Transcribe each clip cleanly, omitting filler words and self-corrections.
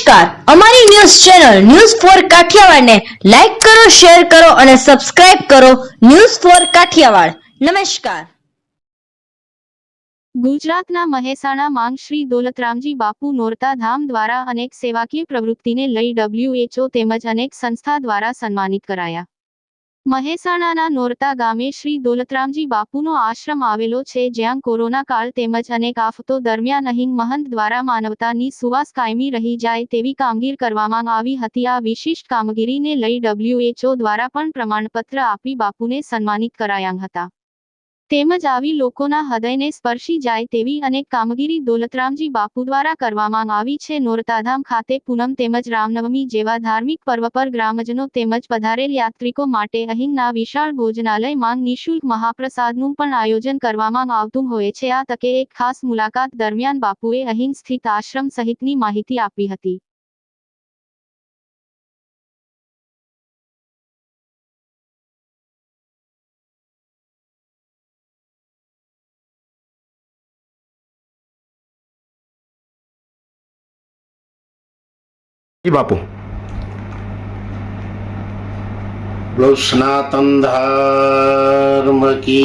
નમસ્કાર, અમારી news channel news for Kathiawad ને લાઈક કરો, શેર કરો અને સબસ્ક્રાઇબ કરો. News for Kathiawad. નમસ્કાર. ગુજરાતના મહેસાણામાં શ્રી દોલતરામજી બાપુ નોરતા ધામ દ્વારા અનેક સેવાકીય પ્રવૃત્તિને લઈ WHO તેમજ અનેક સંસ્થા દ્વારા સન્માનિત કરાયા. મહેસાણાના નોરતા ગામે શ્રી દોલતરામજી બાપુનો આશ્રમ આવેલો છે, જ્યાં કોરોના કાળ તેમજ અનેક આફતો દરમિયાન અહીં મહંત દ્વારા માનવતાની સુવાસ કાયમી રહી જાય તેવી કામગીરી કરવામાં આવી હતી. આ વિશિષ્ટ કામગીરીને લઈ WHO દ્વારા પણ પ્રમાણપત્ર આપી બાપુને સન્માનિત કરાયા હતા. તેમજ આવી લોકોના હૃદયને સ્પર્શી જાય તેવી અનેક કામગીરી દોલતરામજી બાપુ દ્વારા કરવામાં આવી છે. નોરતાધામ ખાતે પૂનમ તેમજ રામનવમી જેવા ધાર્મિક પર્વ પર ગ્રામજનો તેમજ પધારેલ યાત્રિકો માટે અહીંના વિશાળ ભોજનાલયમાં નિઃશુલ્ક મહાપ્રસાદનું પણ આયોજન કરવામાં આવતું હોય છે. આ તકે એક ખાસ મુલાકાત દરમિયાન બાપુએ અહીં સ્થિત આશ્રમ સહિતની માહિતી આપી હતી. जी बापू बोलो सनातन धर्म की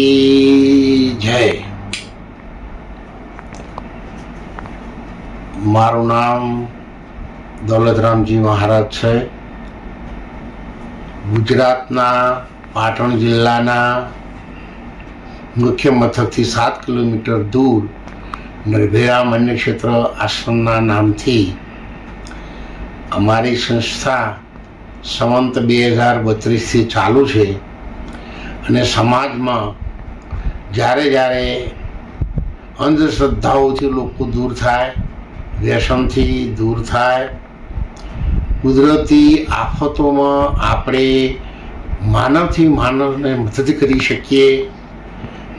जय। मारू नाम दौलतरामजी महाराज है। गुजरातना पाटण जिल्लाना मुख्य मथकथी 7 किलोमीटर दूर निर्भया मन्य क्षेत्र आश्रमना नामथी અમારી સંસ્થા સંવંત 2032થી ચાલુ છે અને સમાજમાં જ્યારે જ્યારે અંધશ્રદ્ધાઓથી લોકો દૂર થાય, વ્યસનથી દૂર થાય, કુદરતી આફતોમાં આપણે માનવથી માનવને મદદ કરી શકીએ,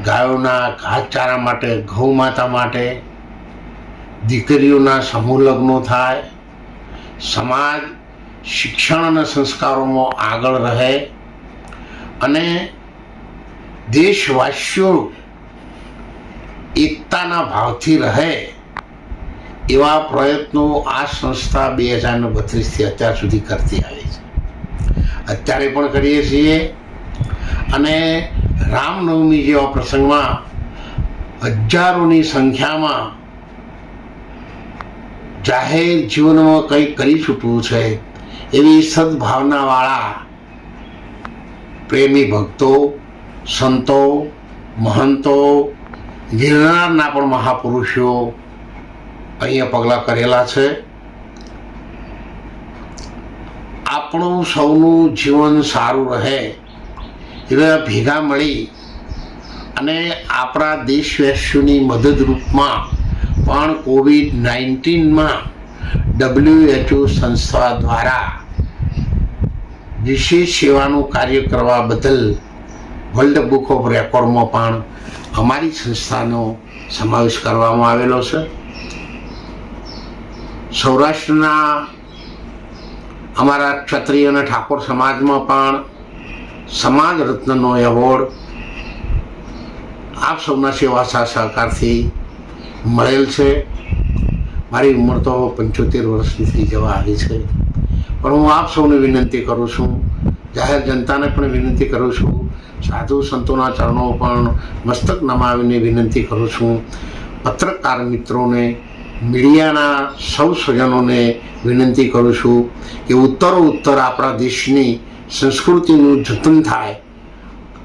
ગાયોના ઘાસચારા માટે, ગૌ માતા માટે, દીકરીઓના સમૂહ લગ્નો થાય, સમાજ શિક્ષણ અને સંસ્કારોમાં આગળ રહે અને દેશવાસીઓ એકતાના ભાવથી રહે એવા પ્રયત્નો આ સંસ્થા 2032થી અત્યાર સુધી કરતી આવી છે. અત્યારે પણ કરીએ છીએ અને રામનવમી જેવા પ્રસંગમાં હજારોની સંખ્યામાં જાહેર જીવનમાં કંઈક કરી છૂટવું છે એવી સદભાવનાવાળા પ્રેમી ભક્તો, સંતો, મહંતો, ગિરનારના પણ મહાપુરુષો અહીંયા પગલાં કરેલા છે. આપણું સૌનું જીવન સારું રહે એવા ભેગા મળી અને આપણા દેશવાસીઓની મદદરૂપમાં પણ COVID-19માં WHO સંસ્થા દ્વારા વિશેષ સેવાનું કાર્ય કરવા બદલ વર્લ્ડ બુક ઓફ રેકોર્ડમાં પણ અમારી સંસ્થાનો સમાવેશ કરવામાં આવેલો છે. સૌરાષ્ટ્રના અમારા ક્ષત્રિય અને ઠાકોર સમાજમાં પણ સમાજ રત્નનો એવોર્ડ આપ સૌના સેવા સહકારથી મળેલ છે. મારી ઉંમર તો 75 વર્ષની થઈ જવા આવી છે, પણ હું આપ સૌને વિનંતી કરું છું, જાહેર જનતાને પણ વિનંતી કરું છું, સાધુ સંતોના ચરણો પણ મસ્તક નમાવીને વિનંતી કરું છું, પત્રકાર મિત્રોને, મીડિયાના સૌ સ્વજનોને વિનંતી કરું છું કે ઉત્તરોત્તર આપણા દેશની સંસ્કૃતિનું જતન થાય,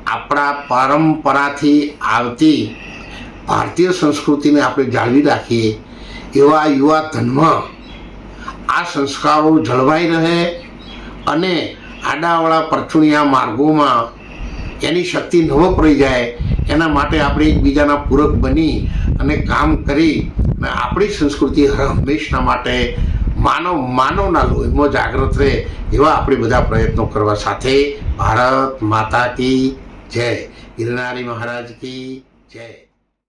આપણા પરંપરાથી આવતી ભારતીય સંસ્કૃતિને આપણે જાળવી રાખીએ, એવા યુવા ધનમાં આ સંસ્કારો જળવાઈ રહે અને આડાવાળા પરચુણિયા માર્ગોમાં એની શક્તિ ન વપરાઈ જાય એના માટે આપણે એકબીજાના પૂરક બની અને કામ કરી અને આપણી સંસ્કૃતિ હંમેશના માટે માનવના લોહીમાં જાગૃત રહે એવા આપણે બધા પ્રયત્નો કરવા સાથે ભારત માતા કી જય, ગિરનારી મહારાજ કી જય.